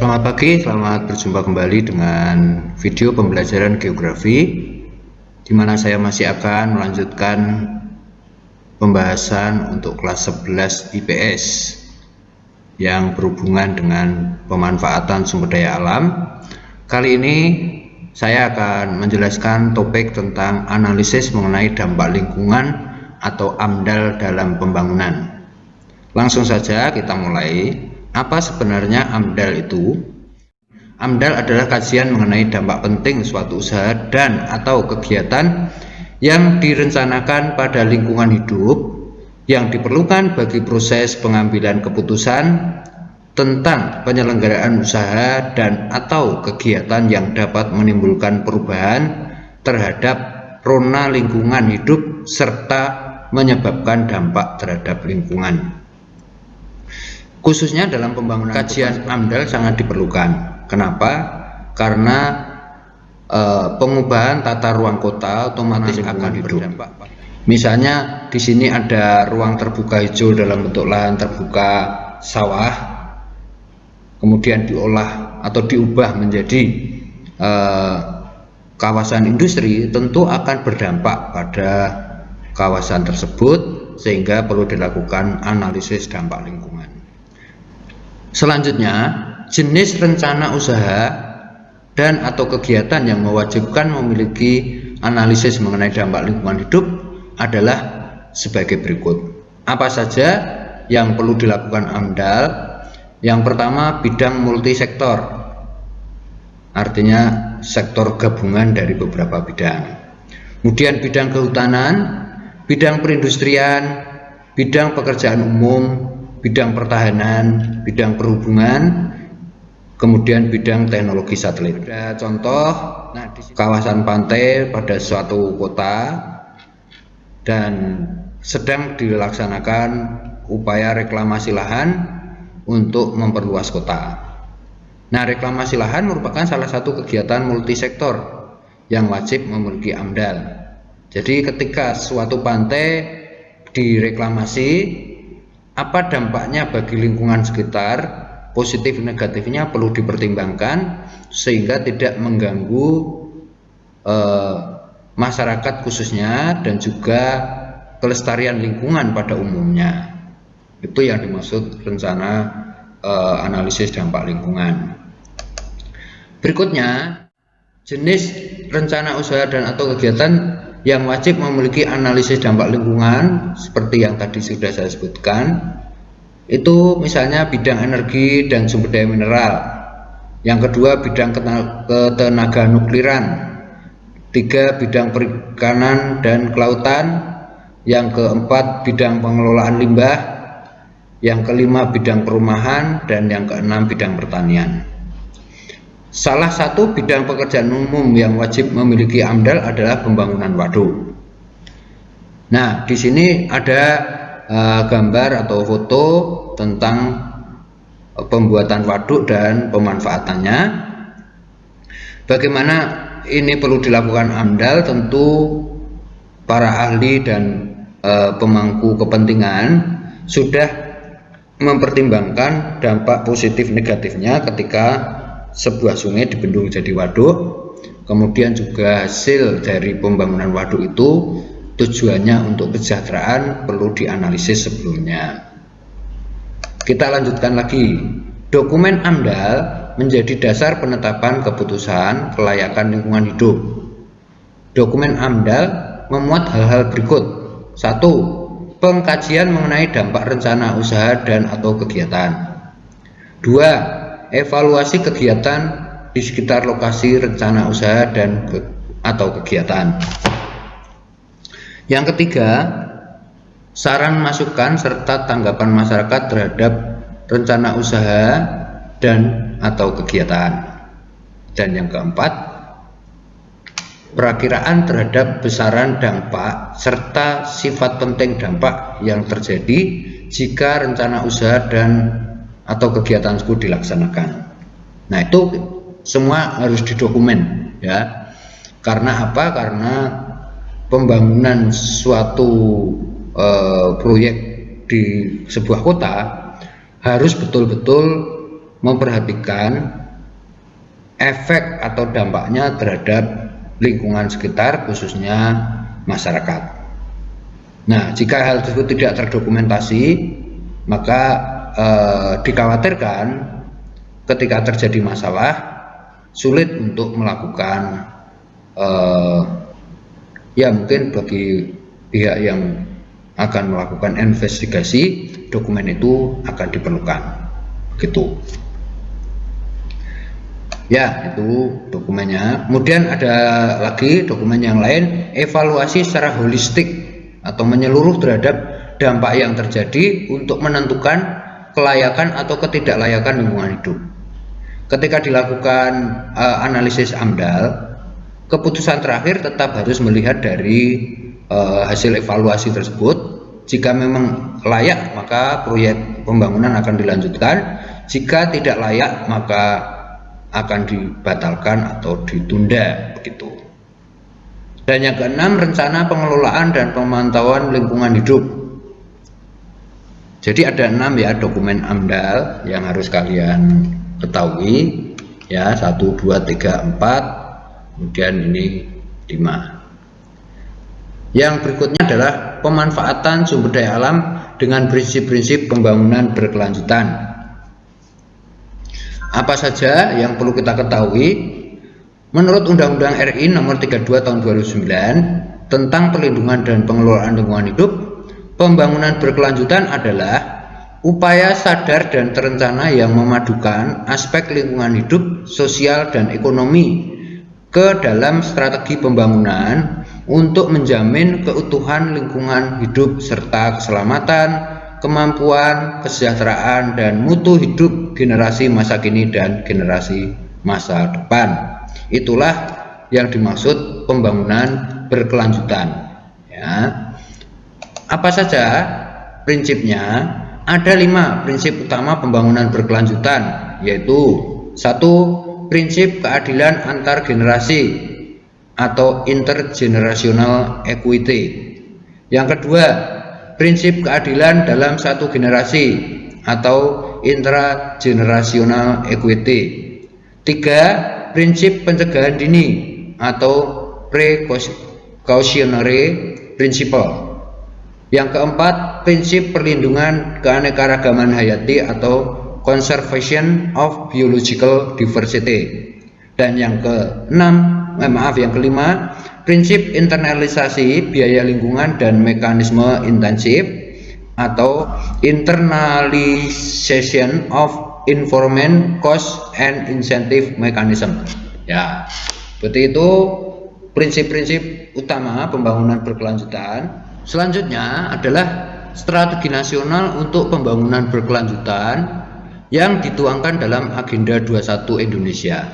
Selamat pagi, selamat berjumpa kembali dengan video pembelajaran geografi, di mana saya masih akan melanjutkan pembahasan untuk kelas 11 IPS yang berhubungan dengan pemanfaatan sumber daya alam. Kali ini saya akan menjelaskan topik tentang analisis mengenai dampak lingkungan atau AMDAL dalam pembangunan. Langsung saja kita mulai. Apa sebenarnya AMDAL itu? AMDAL adalah kajian mengenai dampak penting suatu usaha dan atau kegiatan yang direncanakan pada lingkungan hidup yang diperlukan bagi proses pengambilan keputusan tentang penyelenggaraan usaha dan atau kegiatan yang dapat menimbulkan perubahan terhadap rona lingkungan hidup serta menyebabkan dampak terhadap lingkungan. Khususnya dalam pembangunan, kajian AMDAL sangat diperlukan. Kenapa? Karena pengubahan tata ruang kota otomatis akan berdampak. Misalnya di sini ada ruang terbuka hijau dalam bentuk lahan terbuka sawah, kemudian diolah atau diubah menjadi kawasan industri, tentu akan berdampak pada kawasan tersebut, sehingga perlu dilakukan analisis dampak lingkungan. Selanjutnya, jenis rencana usaha dan atau kegiatan yang mewajibkan memiliki analisis mengenai dampak lingkungan hidup adalah sebagai berikut. Apa saja yang perlu dilakukan AMDAL? Yang pertama, bidang multisektor, artinya sektor gabungan dari beberapa bidang. Kemudian bidang kehutanan, bidang perindustrian, bidang pekerjaan umum, bidang pertahanan, bidang perhubungan, kemudian bidang teknologi satelit. Ada contoh, kawasan pantai pada suatu kota dan sedang dilaksanakan upaya reklamasi lahan untuk memperluas kota. Nah, reklamasi lahan merupakan salah satu kegiatan multisektor yang wajib memiliki AMDAL. Jadi ketika suatu pantai direklamasi, apa dampaknya bagi lingkungan sekitar, positif negatifnya perlu dipertimbangkan sehingga tidak mengganggu masyarakat khususnya dan juga kelestarian lingkungan pada umumnya. Itu yang dimaksud rencana analisis dampak lingkungan. Berikutnya, jenis rencana usaha dan atau kegiatan yang wajib memiliki analisis dampak lingkungan seperti yang tadi sudah saya sebutkan, itu misalnya bidang energi dan sumber daya mineral. Yang kedua, bidang ketenaga nukliran. Tiga, bidang perikanan dan kelautan. Yang keempat, bidang pengelolaan limbah. Yang kelima, bidang perumahan. Dan yang keenam, bidang pertanian. Salah satu bidang pekerjaan umum yang wajib memiliki AMDAL adalah pembangunan waduk. Nah, di sini ada gambar atau foto tentang pembuatan waduk dan pemanfaatannya. Bagaimana ini perlu dilakukan AMDAL? Tentu para ahli dan pemangku kepentingan sudah mempertimbangkan dampak positif negatifnya ketika sebuah sungai dibendung jadi waduk. Kemudian juga hasil dari pembangunan waduk itu tujuannya untuk kesejahteraan perlu dianalisis sebelumnya. Kita lanjutkan lagi. Dokumen AMDAL menjadi dasar penetapan keputusan kelayakan lingkungan hidup. Dokumen AMDAL memuat hal-hal berikut. 1. Pengkajian mengenai dampak rencana usaha dan atau kegiatan. 2. Evaluasi kegiatan di sekitar lokasi rencana usaha dan atau kegiatan. Yang ketiga, saran masukan serta tanggapan masyarakat terhadap rencana usaha dan atau kegiatan. Dan yang keempat, perakiraan terhadap besaran dampak serta sifat penting dampak yang terjadi jika rencana usaha dan atau kegiatan tersebut dilaksanakan. Nah, itu semua harus didokumen ya. Karena apa? Karena pembangunan suatu proyek di sebuah kota harus betul-betul memperhatikan efek atau dampaknya terhadap lingkungan sekitar, khususnya masyarakat. Nah, jika hal tersebut tidak terdokumentasi, maka dikhawatirkan ketika terjadi masalah sulit untuk melakukan ya mungkin bagi pihak yang akan melakukan investigasi, dokumen itu akan diperlukan, begitu. Ya, itu dokumennya. Kemudian ada lagi dokumen yang lain, evaluasi secara holistik atau menyeluruh terhadap dampak yang terjadi untuk menentukan kelayakan atau ketidaklayakan lingkungan hidup. Ketika dilakukan analisis AMDAL, keputusan terakhir tetap harus melihat dari hasil evaluasi tersebut. Jika memang layak, maka proyek pembangunan akan dilanjutkan. Jika tidak layak, maka akan dibatalkan atau ditunda, begitu. Dan yang keenam, rencana pengelolaan dan pemantauan lingkungan hidup. Jadi ada 6 ya dokumen AMDAL yang harus kalian ketahui ya, 1, 2, 3, 4, kemudian ini 5. Yang berikutnya adalah pemanfaatan sumber daya alam dengan prinsip-prinsip pembangunan berkelanjutan. Apa saja yang perlu kita ketahui? Menurut Undang-Undang RI Nomor 32 Tahun 2009 tentang perlindungan dan pengelolaan lingkungan hidup, pembangunan berkelanjutan adalah upaya sadar dan terencana yang memadukan aspek lingkungan hidup, sosial, dan ekonomi ke dalam strategi pembangunan untuk menjamin keutuhan lingkungan hidup serta keselamatan, kemampuan, kesejahteraan, dan mutu hidup generasi masa kini dan generasi masa depan. Itulah yang dimaksud pembangunan berkelanjutan ya. Apa saja prinsipnya? Ada 5 prinsip utama pembangunan berkelanjutan, yaitu 1. Prinsip keadilan antar generasi atau intergenerational equity. Yang kedua, prinsip keadilan dalam satu generasi atau intragenerational equity. 3. Prinsip pencegahan dini atau precautionary principle. Yang keempat, prinsip perlindungan keanekaragaman hayati atau conservation of biological diversity. Dan yang yang kelima, prinsip internalisasi biaya lingkungan dan mekanisme intensif atau internalization of environment cost and incentive mechanism. Ya, seperti itu prinsip-prinsip utama pembangunan berkelanjutan. Selanjutnya adalah strategi nasional untuk pembangunan berkelanjutan yang dituangkan dalam Agenda 21 Indonesia.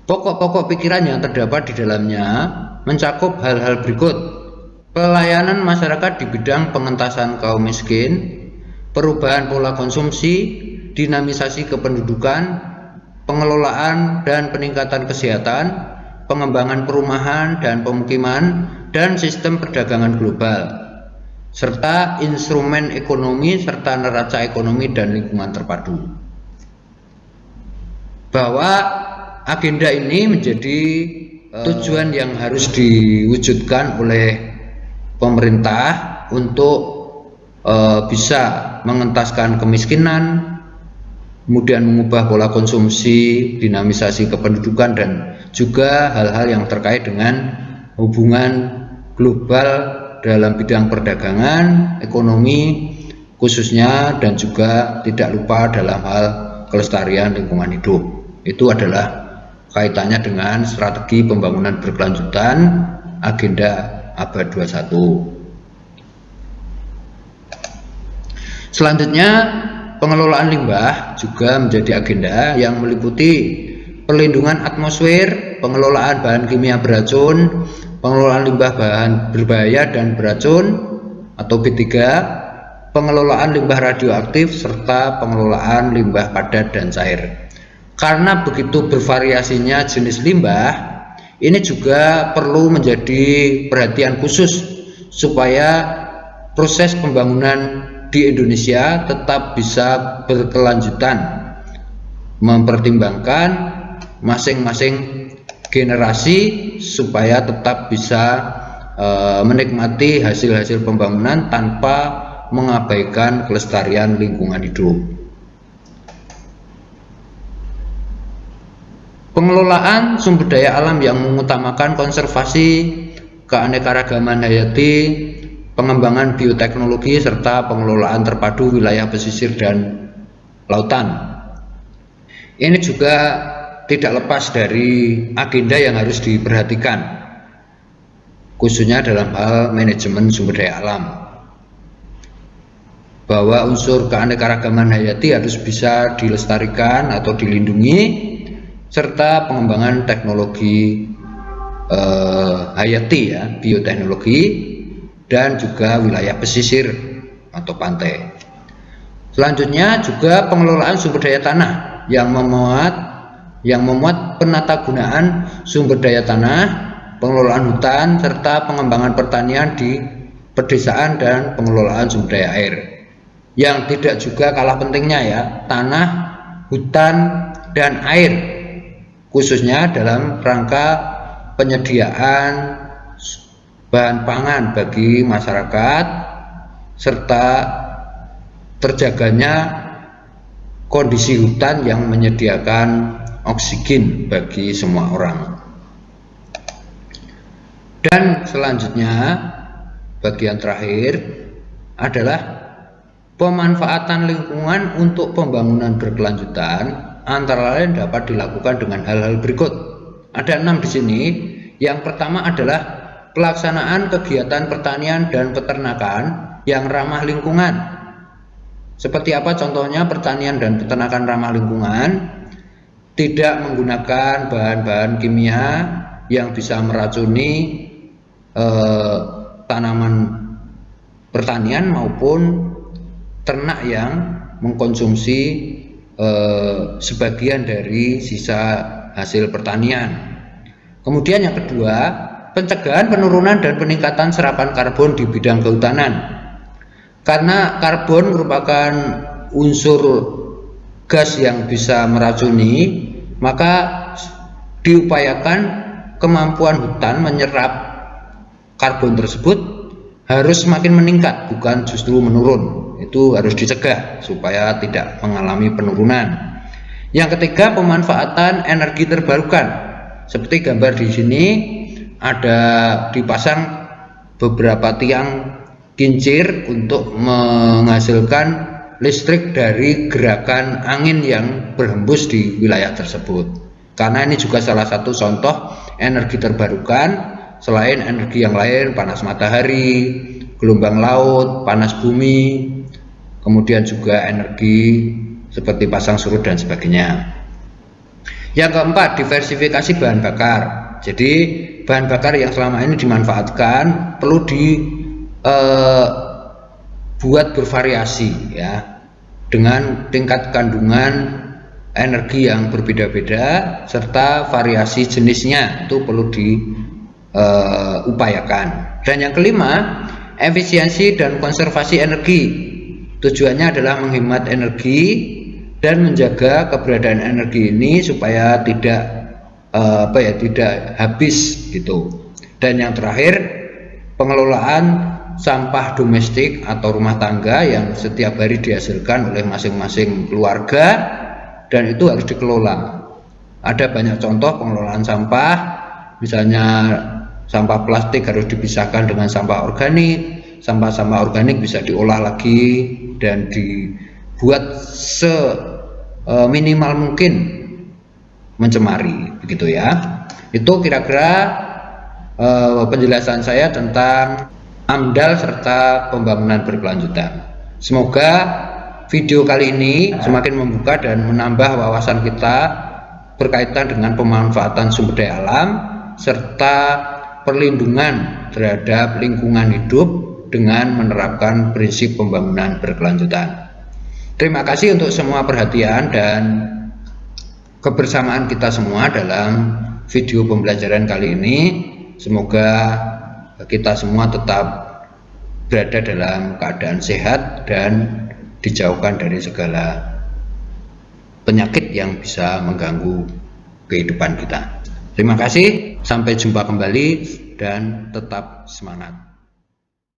Pokok-pokok pikiran yang terdapat di dalamnya mencakup hal-hal berikut: pelayanan masyarakat di bidang pengentasan kaum miskin, perubahan pola konsumsi, dinamisasi kependudukan, pengelolaan dan peningkatan kesehatan, pengembangan perumahan dan pemukiman, dan sistem perdagangan global, serta instrumen ekonomi serta neraca ekonomi dan lingkungan terpadu. Bahwa agenda ini menjadi tujuan yang harus diwujudkan oleh pemerintah untuk bisa mengentaskan kemiskinan, kemudian mengubah pola konsumsi, dinamisasi kependudukan, dan juga hal-hal yang terkait dengan hubungan global dalam bidang perdagangan, ekonomi khususnya, dan juga tidak lupa dalam hal kelestarian lingkungan hidup. Itu adalah kaitannya dengan strategi pembangunan berkelanjutan Agenda Abad 21. Selanjutnya, pengelolaan limbah juga menjadi agenda yang meliputi perlindungan atmosfer, pengelolaan bahan kimia beracun, pengelolaan limbah bahan berbahaya dan beracun atau B3, pengelolaan limbah radioaktif, serta pengelolaan limbah padat dan cair. Karena begitu bervariasinya jenis limbah, ini juga perlu menjadi perhatian khusus supaya proses pembangunan di Indonesia tetap bisa berkelanjutan mempertimbangkan masing-masing generasi supaya tetap bisa menikmati hasil-hasil pembangunan tanpa mengabaikan kelestarian lingkungan hidup. Pengelolaan sumber daya alam yang mengutamakan konservasi keanekaragaman hayati, pengembangan bioteknologi, serta pengelolaan terpadu wilayah pesisir dan lautan. Ini juga tidak lepas dari agenda yang harus diperhatikan, khususnya dalam hal manajemen sumber daya alam, bahwa unsur keanekaragaman hayati harus bisa dilestarikan atau dilindungi, serta pengembangan teknologi hayati ya, bioteknologi, dan juga wilayah pesisir atau pantai. Selanjutnya juga pengelolaan sumber daya tanah yang memuat penatagunaan sumber daya tanah, pengelolaan hutan, serta pengembangan pertanian di pedesaan dan pengelolaan sumber daya air. Yang tidak juga kalah pentingnya ya, tanah, hutan, dan air, khususnya dalam rangka penyediaan bahan pangan bagi masyarakat serta terjaganya kondisi hutan yang menyediakan oksigen bagi semua orang. Dan selanjutnya bagian terakhir adalah pemanfaatan lingkungan untuk pembangunan berkelanjutan, antara lain dapat dilakukan dengan hal-hal berikut. Ada 6 di sini. Yang pertama adalah pelaksanaan kegiatan pertanian dan peternakan yang ramah lingkungan. Seperti apa contohnya pertanian dan peternakan ramah lingkungan? Tidak menggunakan bahan-bahan kimia yang bisa meracuni tanaman pertanian maupun ternak yang mengkonsumsi sebagian dari sisa hasil pertanian. Kemudian yang kedua, pencegahan penurunan dan peningkatan serapan karbon di bidang kehutanan. Karena karbon merupakan unsur gas yang bisa meracuni, maka diupayakan kemampuan hutan menyerap karbon tersebut harus semakin meningkat, bukan justru menurun. Itu harus dicegah supaya tidak mengalami penurunan. Yang ketiga, pemanfaatan energi terbarukan. Seperti gambar di sini ada dipasang beberapa tiang kincir untuk menghasilkan listrik dari gerakan angin yang berhembus di wilayah tersebut. Karena ini juga salah satu contoh energi terbarukan selain energi yang lain, panas matahari, gelombang laut, panas bumi, kemudian juga energi seperti pasang surut dan sebagainya. Yang keempat, diversifikasi bahan bakar. Jadi bahan bakar yang selama ini dimanfaatkan perlu dibuat bervariasi ya, dengan tingkat kandungan energi yang berbeda-beda serta variasi jenisnya itu perlu diupayakan. Dan yang kelima, efisiensi dan konservasi energi. Tujuannya adalah menghemat energi dan menjaga keberadaan energi ini supaya tidak habis gitu. Dan yang terakhir, pengelolaan sampah domestik atau rumah tangga yang setiap hari dihasilkan oleh masing-masing keluarga, dan itu harus dikelola. Ada banyak contoh pengelolaan sampah, misalnya sampah plastik harus dipisahkan dengan sampah organik. Sampah-sampah organik bisa diolah lagi dan dibuat seminimal mungkin mencemari, begitu ya. Itu kira-kira penjelasan saya tentang AMDAL serta pembangunan berkelanjutan. Semoga video kali ini semakin membuka dan menambah wawasan kita berkaitan dengan pemanfaatan sumber daya alam serta perlindungan terhadap lingkungan hidup dengan menerapkan prinsip pembangunan berkelanjutan. Terima kasih untuk semua perhatian dan kebersamaan kita semua dalam video pembelajaran kali ini. Semoga kita semua tetap berada dalam keadaan sehat dan dijauhkan dari segala penyakit yang bisa mengganggu kehidupan kita. Terima kasih, sampai jumpa kembali dan tetap semangat.